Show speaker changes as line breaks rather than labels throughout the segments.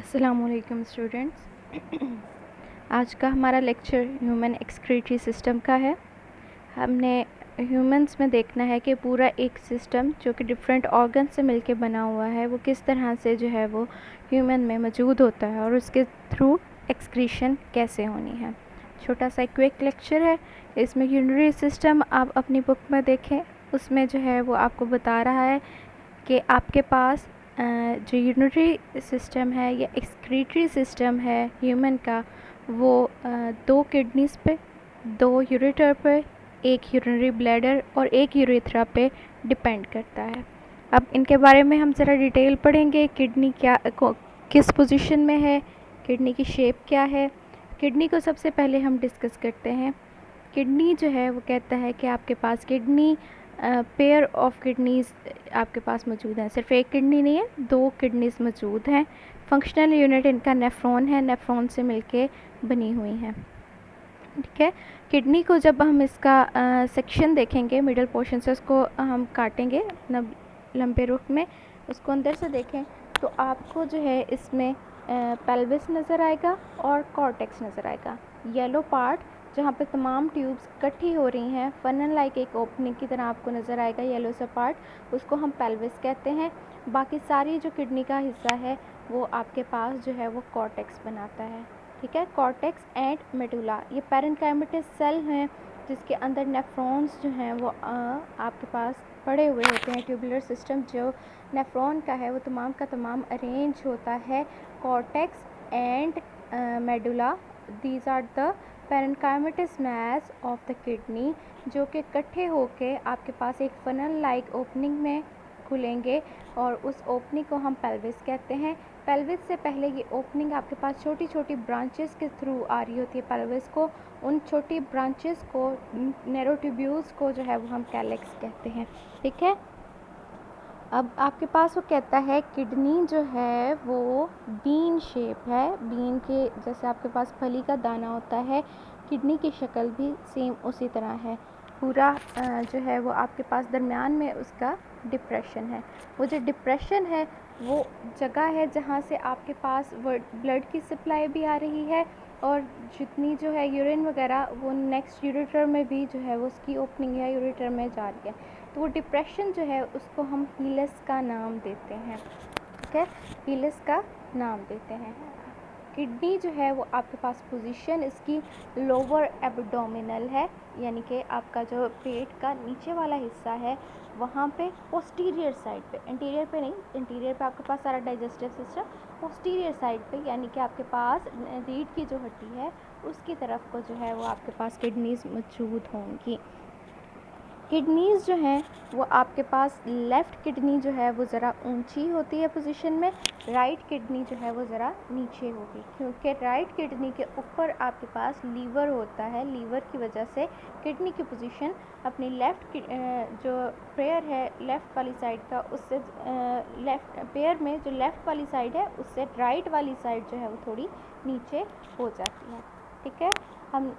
अस्सलामुअलैकुम स्टूडेंट्स। आज का हमारा लेक्चर ह्यूमन एक्सक्रीटरी सिस्टम का है। हमने ह्यूमंस में देखना है कि पूरा एक सिस्टम जो कि डिफरेंट ऑर्गन से मिलके बना हुआ है वो किस तरह से जो है वो ह्यूमन में मौजूद होता है और उसके थ्रू एक्सक्रीशन कैसे होनी है। छोटा सा क्विक लेक्चर है। इसमें यूरिनरी सिस्टम आप अपनी बुक में देखें, उसमें जो है वो आपको बता रहा है कि आपके पास जो यूरिनरी सिस्टम है या एक्सक्रीटरी सिस्टम है ह्यूमन का, वो दो किडनीज़ पे, दो यूरेटर पे, एक यूरिनरी ब्लैडर और एक यूरेथ्रा पे डिपेंड करता है। अब इनके बारे में हम ज़रा डिटेल पढ़ेंगे। किडनी किस पोजीशन में है, किडनी की शेप क्या है। किडनी को सबसे पहले हम डिस्कस करते हैं। किडनी जो है वो कहता है कि आपके पास किडनी पेयर ऑफ किडनीज़ आपके पास मौजूद हैं। सिर्फ एक किडनी नहीं है, दो किडनीज़ मौजूद हैं। फंक्शनल यूनिट इनका नेफ्रॉन है, नेफ्रॉन से मिलके बनी हुई हैं। ठीक है। किडनी को जब हम इसका सेक्शन देखेंगे, मिडल पोर्शन से उसको हम काटेंगे लंबे रुख में, उसको अंदर से देखें तो आपको जो है इसमें पेल्विस नज़र आएगा और कॉर्टेक्स नज़र आएगा। येलो पार्ट जहाँ पे तमाम ट्यूब्स इकट्ठी हो रही हैं, फनल लाइक एक ओपनिंग की तरह आपको नज़र आएगा येलो सा पार्ट, उसको हम पेल्विस कहते हैं। बाकी सारी जो किडनी का हिस्सा है वो आपके पास जो है वो कॉर्टेक्स बनाता है। ठीक है। कॉर्टेक्स एंड मेडुला ये पैरेन्काइमेटस सेल हैं जिसके अंदर नेफ्रॉन्स जो हैं वो आपके पास पड़े हुए होते हैं। ट्यूबुलर सिस्टम जो नेफ्रॉन का है वो तमाम का तमाम अरेंज होता है cortex and medulla. These are the parenchymatous mass of the kidney, जो कि इकट्ठे होके आपके पास एक फनल लाइक ओपनिंग में खुलेंगे और उस ओपनिंग को हम पेल्विस कहते हैं। पेल्विस से पहले ये ओपनिंग आपके पास छोटी छोटी ब्रांचेस के थ्रू आ रही होती है पेल्विस को। उन छोटी ब्रांचेस को, नैरो ट्यूब्यूल्स को जो है वो हम कैलेक्स कहते हैं। ठीक है। अब आपके पास वो कहता है किडनी जो है वो बीन शेप है, बीन के जैसे आपके पास फली का दाना होता है, किडनी की शक्ल भी सेम उसी तरह है। पूरा जो है वो आपके पास दरमियान में उसका डिप्रेशन है। वो जो डिप्रेशन है वो जगह है जहाँ से आपके पास ब्लड की सप्लाई भी आ रही है और जितनी जो है यूरिन वगैरह वो नेक्स्ट यूरेटर में भी जो है वो उसकी ओपनिंग है यूरेटर में जा रही है। तो वो डिप्रेशन जो है उसको हम हीलस का नाम देते हैं। ठीक है। हीलस का नाम देते हैं। किडनी जो है वो आपके पास पोजीशन इसकी लोअर एब्डोमिनल है, यानी कि आपका जो पेट का नीचे वाला हिस्सा है वहाँ पे पोस्टीरियर साइड पे, इंटीरियर पे नहीं, इंटीरियर पे आपके पास सारा डाइजेस्टिव सिस्टम, पोस्टीरियर साइड पे यानी कि आपके पास रीढ़ की जो हड्डी है उसकी तरफ को जो है वो आपके पास किडनीज मौजूद होंगी। किडनीज़ जो हैं वो आपके पास लेफ़्ट किडनी जो है वो ज़रा ऊंची होती है पोजीशन में, राइट किडनी जो है वो ज़रा नीचे होगी, क्योंकि राइट किडनी के ऊपर आपके पास लीवर होता है। लीवर की वजह से किडनी की पोजीशन अपनी लेफ़्ट जो पेयर है लेफ़्ट वाली साइड का, उससे लेफ़्ट पेयर में जो लेफ़्ट वाली साइड है उससे राइट वाली साइड जो है वो थोड़ी नीचे हो जाती है। ठीक है। हम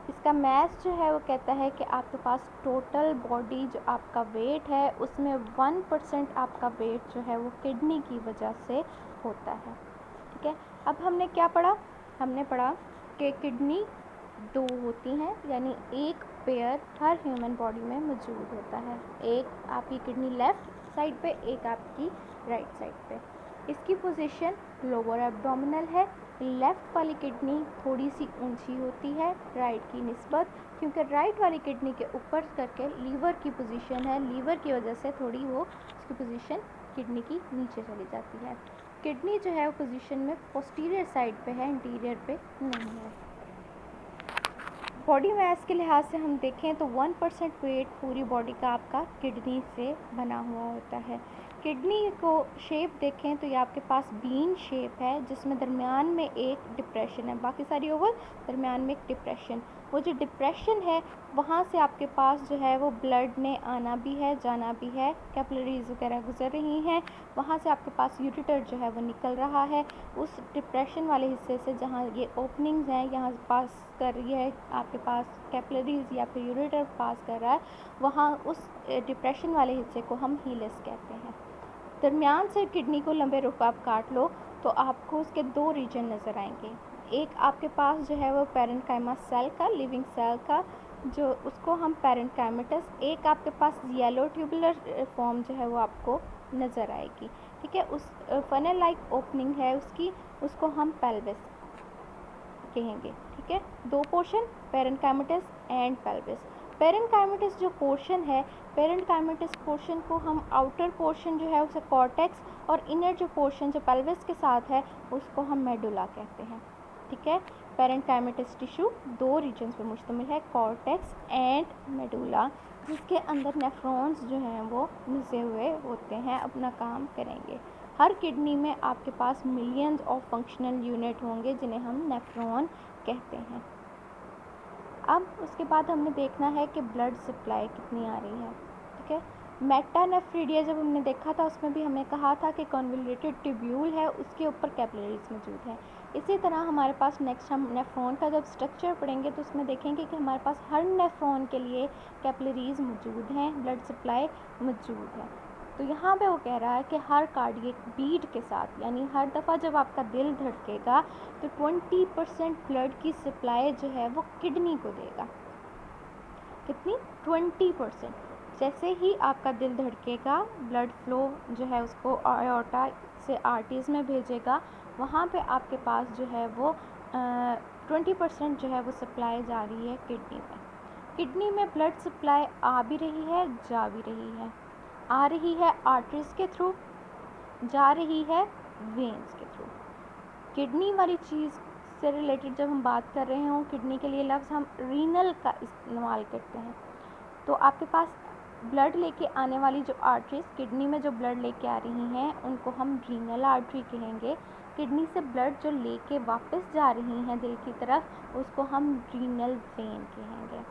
इसका मैथ जो है वो कहता है कि आपके पास टोटल बॉडी जो आपका वेट है उसमें 1% आपका वेट जो है वो किडनी की वजह से होता है। ठीक है। अब हमने क्या पढ़ा? हमने पढ़ा कि किडनी दो होती हैं, यानी एक पेयर हर ह्यूमन बॉडी में मौजूद होता है। एक आपकी किडनी लेफ़्ट साइड पे, एक आपकी राइट साइड पे। इसकी पोजीशन लोअर एब्डोमिनल है। लेफ़्ट वाली किडनी थोड़ी सी ऊंची होती है राइट की निस्बत, क्योंकि राइट वाली किडनी के ऊपर करके लीवर की पोजीशन है, लीवर की वजह से थोड़ी वो उसकी पोजीशन किडनी की नीचे चली जाती है। किडनी जो है वो पोजीशन में पोस्टीरियर साइड पे है, इंटीरियर पे नहीं है। बॉडी मास के लिहाज से हम देखें तो 1% वेट पूरी बॉडी का आपका किडनी से बना हुआ होता है। किडनी को शेप देखें तो ये आपके पास बीन शेप है जिसमें दरमियान में एक डिप्रेशन है, बाकी सारी ओवल, दरमियान में एक डिप्रेशन। वो जो डिप्रेशन है वहाँ से आपके पास जो है वो ब्लड ने आना भी है जाना भी है, कैपिलरीज वगैरह गुजर रही हैं, वहाँ से आपके पास यूरेटर जो है वो निकल रहा है। उस डिप्रेशन वाले हिस्से से जहाँ ये ओपनिंग्स हैं यहाँ पास कर रही है आपके पास कैपिलरीज या फिर यूरेटर पास कर रहा है, वहाँ उस डिप्रेशन वाले हिस्से को हम हीलस कहते हैं। दरमियान से किडनी को लंबे रुख आप काट लो तो आपको उसके दो रीजन नज़र आएंगे। एक आपके पास जो है वो पैरेन्काइमा सेल का, लिविंग सेल का, जो उसको हम पैरेन्काइमेटस, एक आपके पास येलो ट्यूबुलर फॉर्म जो है वो आपको नज़र आएगी। ठीक है, उस फनल लाइक ओपनिंग है उसकी, उसको हम पेल्विस कहेंगे। ठीक है, दो portion, parenchymatous and pelvis. Parenchymatous जो पोर्शन है, पैरेन्काइमेटस पोर्शन को हम आउटर पोर्शन जो है उसे कॉर्टेक्स, और इनर जो पोर्शन जो पेल्विस के साथ है उसको हम मेडुला कहते हैं। ठीक है, पैरेन्काइमेटस टिश्यू दो रीजन्स पे मुश्तमिल है, कॉर्टेक्स एंड मेडुला, जिसके अंदर नेफ्रॉन्स जो हैं वो घुसे हुए होते हैं, अपना काम करेंगे। हर किडनी में आपके पास मिलियंस ऑफ फंक्शनल यूनिट होंगे जिन्हें हम नेफ्रॉन कहते हैं। अब उसके बाद हमने देखना है कि ब्लड सप्लाई कितनी आ रही है। ठीक है, मेटानेफ्रीडिया जब हमने देखा था उसमें भी हमें कहा था कि कॉन्वोल्यूटेड ट्यूब्यूल है, उसके ऊपर कैपिलरीज मौजूद हैं। इसी तरह हमारे पास नेक्स्ट हम नेफ्रॉन का जब स्ट्रक्चर पढ़ेंगे तो उसमें देखेंगे कि हमारे पास हर नेफ्रॉन के लिए कैपिलरीज मौजूद हैं, ब्लड सप्लाई मौजूद है। तो यहाँ पे वो कह रहा है कि हर कार्डियक बीट के साथ, यानी हर दफ़ा जब आपका दिल धड़केगा तो 20% ब्लड की सप्लाई जो है वो किडनी को देगा। कितनी? 20%। जैसे ही आपका दिल धड़केगा, ब्लड फ्लो जो है उसको आयोर्टा से आर्टरीज में भेजेगा, वहाँ पे आपके पास जो है वो 20% जो है वो सप्लाई जा रही है किडनी में। किडनी में ब्लड सप्लाई आ भी रही है, जा भी रही है। आ रही है आर्टरीज के थ्रू, जा रही है वेन्स के थ्रू। किडनी वाली चीज़ से रिलेटेड जब हम बात कर रहे हों, किडनी के लिए लफ्ज़ हम रीनल का इस्तेमाल करते हैं। तो आपके पास ब्लड लेके आने वाली जो आर्टरीज, किडनी में जो ब्लड लेके आ रही हैं, उनको हम रीनल आर्टरी कहेंगे। किडनी से ब्लड जो लेके वापस जा रही हैं दिल की तरफ, उसको हम रीनल वेन कहेंगे।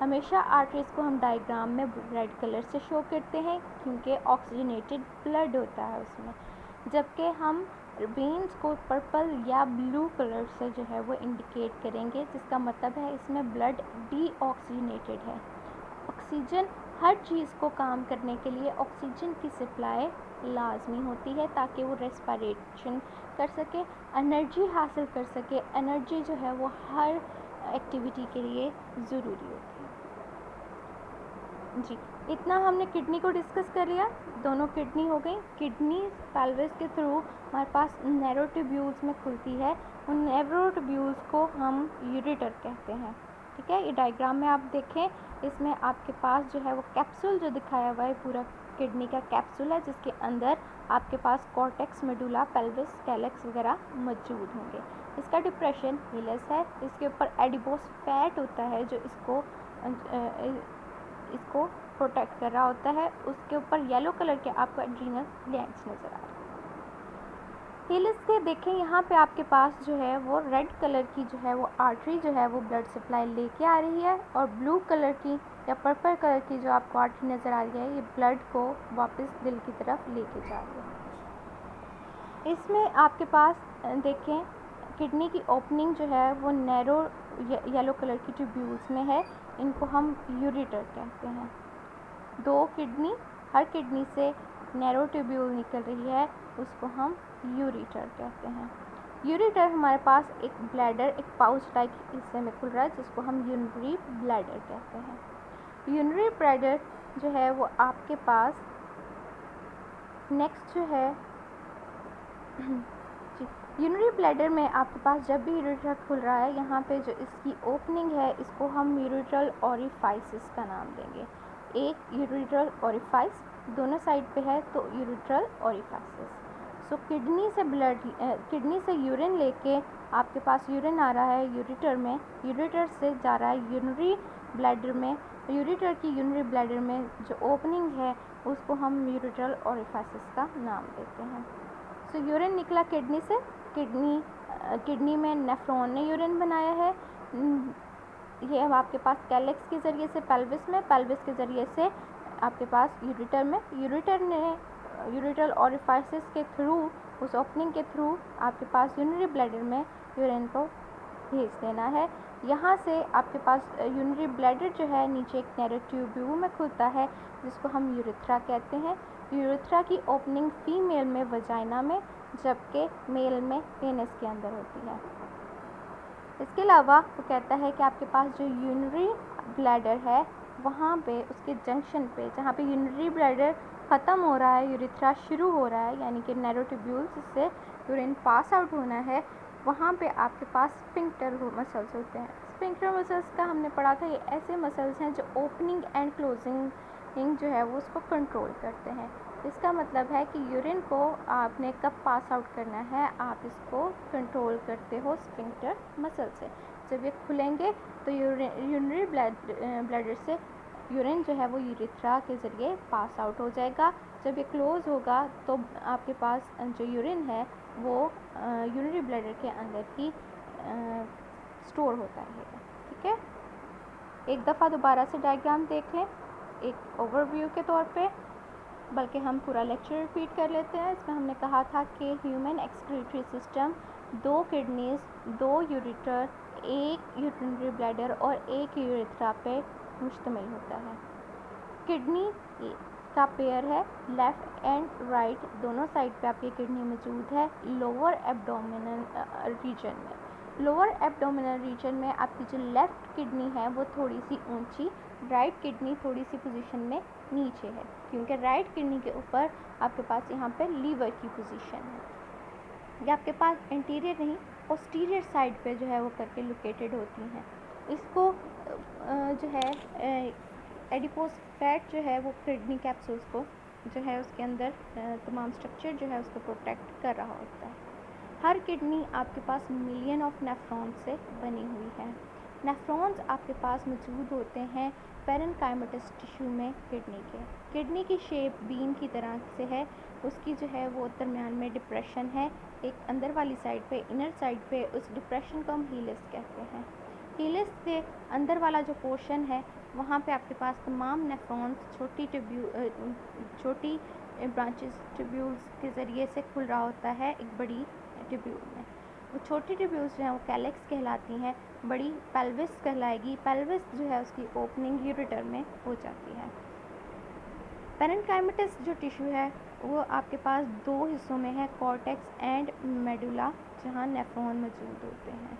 हमेशा आर्टरीज को हम डायग्राम में रेड कलर से शो करते हैं क्योंकि ऑक्सीजनेटेड ब्लड होता है उसमें, जबकि हम वेन्स को पर्पल या ब्लू कलर से जो है वो इंडिकेट करेंगे, जिसका मतलब है इसमें ब्लड डीऑक्सीजनेटेड है। ऑक्सीजन, हर चीज़ को काम करने के लिए ऑक्सीजन की सप्लाई लाजमी होती है ताकि वो रेस्पिरेशन कर सके, एनर्जी हासिल कर सके। एनर्जी जो है वो हर एक्टिविटी के लिए ज़रूरी होती है। जी, इतना हमने किडनी को डिस्कस कर लिया। दोनों किडनी हो गई। किडनी पेल्विस के थ्रू हमारे पास नैरो ट्यूब्यूल्स में खुलती है, उन नैरो ट्यूब्यूल्स को हम यूरेटर कहते हैं। ठीक है, ये डायग्राम में आप देखें, इसमें आपके पास जो है वो कैप्सूल जो दिखाया हुआ है पूरा किडनी का कैप्सूल है, जिसके अंदर आपके पास कॉर्टेक्स, मेडुला, पेल्विस, कैलेक्स वगैरह मौजूद होंगे। इसका डिप्रेशन हिलस है, इसके ऊपर एडिपोस फैट होता है जो इसको प्रोटेक्ट कर रहा होता है। उसके ऊपर येलो कलर के आपको एड्रीनल ग्लैंड्स नज़र आ रहे हैं। हिलस के देखें, यहाँ पे आपके पास जो है वो रेड कलर की जो है वो आर्टरी जो है वो ब्लड सप्लाई लेके आ रही है, और ब्लू कलर की या पर्पल कलर की जो आपको आर्टरी नज़र आ रही है, ये ब्लड को वापस दिल की तरफ लेके जा रही है। इसमें आपके पास देखें, किडनी की ओपनिंग जो है वो नैरो येलो कलर की ट्यूब्यूल्स में है, इनको हम यूरेटर कहते हैं। दो किडनी, हर किडनी से नैरो ट्यूब्यूल निकल रही है, उसको हम यूरेटर कहते हैं। यूरेटर हमारे पास एक ब्लैडर, एक पाउच टाइप हिस्से में खुल रहा है, जिसको हम यूरिनरी ब्लैडर कहते हैं। यूरिनरी ब्लैडर जो है वो आपके पास नेक्स्ट जो है यूरिनरी ब्लैडर में आपके पास जब भी यूरेटर खुल रहा है, यहाँ पे जो इसकी ओपनिंग है इसको हम यूरेट्रल ओरिफाइसिस का नाम देंगे। एक यूरेट्रल ओरिफाइस दोनों साइड पे है, तो यूरेट्रल ओरिफाइसिस। सो किडनी से यूरिन लेके आपके पास यूरिन आ रहा है यूरेटर में, यूरेटर से जा रहा है यूरिनरी ब्लैडर में, यूरेटर की यूरिनरी ब्लैडर में जो ओपनिंग है उसको हम यूरेट्रल ओरिफाइसिस का नाम देते हैं। सो यूरिन निकला किडनी से, किडनी में नेफ्रॉन ने यूरिन बनाया है, ये अब आपके पास कैलेक्स के ज़रिए से पेल्विस में, पेल्विस के ज़रिए से आपके पास यूरेटर में, यूरेटर ने यूरेट्रल ओरिफाइसिस के थ्रू, उस ओपनिंग के थ्रू आपके पास यूरिनरी ब्लैडर में यूरिन को भेज देना है। यहाँ से आपके पास यूरिनरी ब्लैडर जो है नीचे एक नैरो ट्यूब्यूल में खुलता है, जिसको हम यूरेथ्रा कहते हैं। यूरेथ्रा की ओपनिंग फीमेल में वजाइना में, जबकि मेल में पेनिस के अंदर होती है। इसके अलावा वो कहता है कि आपके पास जो यूरिनरी ब्लैडर है वहाँ पे उसके जंक्शन पे, जहाँ पे यूरिनरी ब्लैडर ख़त्म हो रहा है, यूरिथ्रा शुरू हो रहा है, यानी कि नैरो ट्यूब्यूल जिससे यूरिन पास आउट होना है, वहाँ पे आपके पास स्फिंक्टर मसल्स होते हैं। स्फिंक्टर मसल्स का हमने पढ़ा था, ये ऐसे मसल्स हैं जो ओपनिंग एंड क्लोजिंग जो है वो उसको कंट्रोल करते हैं। इसका मतलब है कि यूरिन को आपने कब पास आउट करना है, आप इसको कंट्रोल करते हो स्फिंक्टर मसल से। जब ये खुलेंगे तो यूरिनरी ब्लैडर से यूरिन जो है वो यूरिथ्रा के ज़रिए पास आउट हो जाएगा। जब ये क्लोज़ होगा तो आपके पास जो यूरिन है वो यूरिनरी ब्लैडर के अंदर ही स्टोर होता रहेगा। ठीक है, एक दफ़ा दोबारा से डायग्राम देख लें एक ओवरव्यू के तौर पे, बल्कि हम पूरा लेक्चर रिपीट कर लेते हैं। इसमें हमने कहा था कि human excretory system 2 kidneys, 2 ureter, 1 urinary bladder और 1 यूरिथ्रा पे मुश्तमिल होता है। किडनी का पेयर है लेफ़्ट एंड राइट, दोनों साइड पे आपकी किडनी मौजूद है लोअर एब्डोमिनल रीजन में। लोअर एब्डोमिनल रीजन में आपकी जो लेफ़्ट किडनी है वो थोड़ी सी ऊंची, राइट किडनी थोड़ी सी पोजीशन में नीचे है, क्योंकि राइट किडनी के ऊपर आपके पास यहाँ पे लीवर की पोजीशन है। ये आपके पास एंटीरियर नहीं पोस्टीरियर साइड पे जो है वो करके लोकेटेड होती हैं। इसको जो है एडिपोज फैट जो है वो किडनी कैप्सूल्स को जो है उसके अंदर तमाम स्ट्रक्चर जो है उसको प्रोटेक्ट कर रहा होता है। हर किडनी आपके पास मिलियन ऑफ नेफ्रॉन्स से बनी हुई है। नेफ्रॉन्स आपके पास मौजूद होते हैं पेरेन्काइमेटस टिश्यू में किडनी की शेप बीन की तरह से है, उसकी जो है वो दरमियान में डिप्रेशन है एक अंदर वाली साइड पे, इनर साइड पे, उस डिप्रेशन को हम हीलिस कहते हैं। हीलिस से अंदर वाला जो पोर्शन है वहाँ पे आपके पास तमाम नेफ्रॉन्स छोटी ब्रांचेस ट्यूब्यूल्स के ज़रिए से खुल रहा होता है एक बड़ी ट्यूब्यूल में। वो छोटी ट्यूब्यूल्स जो हैं वो कैलेक्स कहलाती हैं, बड़ी पेल्विस कहलाएगी। पेल्विस जो है उसकी ओपनिंग यूरेटर में हो जाती है। पेरेन्काइमेटस जो टिश्यू है वो आपके पास 2 हिस्सों में है, कॉर्टेक्स एंड मेडुला, जहाँ नेफ्रॉन मौजूद होते हैं।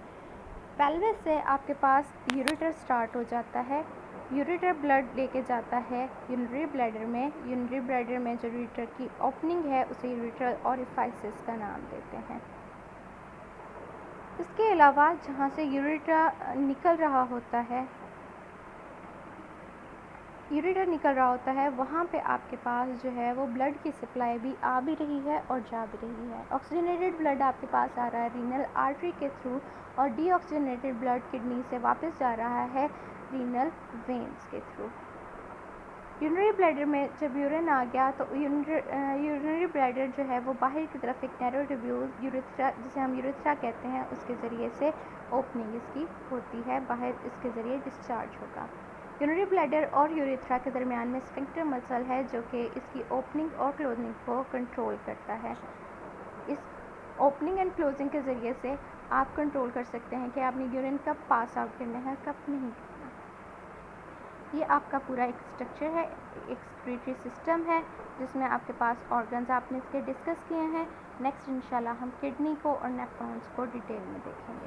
पेल्विस से आपके पास यूरेटर स्टार्ट हो जाता है, यूरेटर ब्लड लेके जाता है यूरिनरी ब्लैडर में। यूरिनरी ब्लैडर में जो यूरेटर की ओपनिंग है उसे यूरेटर ओरिफाइसिस का नाम देते हैं। इसके अलावा जहाँ से यूरेटर निकल रहा होता है वहाँ पे आपके पास जो है वो ब्लड की सप्लाई भी आ भी रही है और जा भी रही है। ऑक्सीजनेटेड ब्लड आपके पास आ रहा है रीनल आर्टरी के थ्रू, और डीऑक्सीजनेटेड ब्लड किडनी से वापस जा रहा है रीनल वेन्स के थ्रू। यूरिनरी ब्लैडर में जब यूरिन आ गया तो यूरिनरी ब्लैडर जो है वो बाहर की तरफ एक नैरो ट्यूब्यूल यूरिथ्रा, जिसे हम यूरिथ्रा कहते हैं, उसके ज़रिए से ओपनिंग इसकी होती है, बाहर इसके ज़रिए डिस्चार्ज होगा। यूरिनरी ब्लैडर और यूरिथ्रा के दरमियान में स्फिंक्टर मसल है जो कि इसकी ओपनिंग और क्लोजिंग को कंट्रोल करता है। इस ओपनिंग एंड क्लोजिंग के ज़रिए से आप कंट्रोल कर सकते हैं कि आपने यूरिन कब पास आउट करना है, कब नहीं करना। ये आपका पूरा एक स्ट्रक्चर है, एक्सक्रीटरी सिस्टम है जिसमें आपके पास ऑर्गन्स आपने इसके डिस्कस किए हैं। नेक्स्ट इंशाल्लाह हम किडनी को और नेफ्रॉन्स को डिटेल में देखेंगे।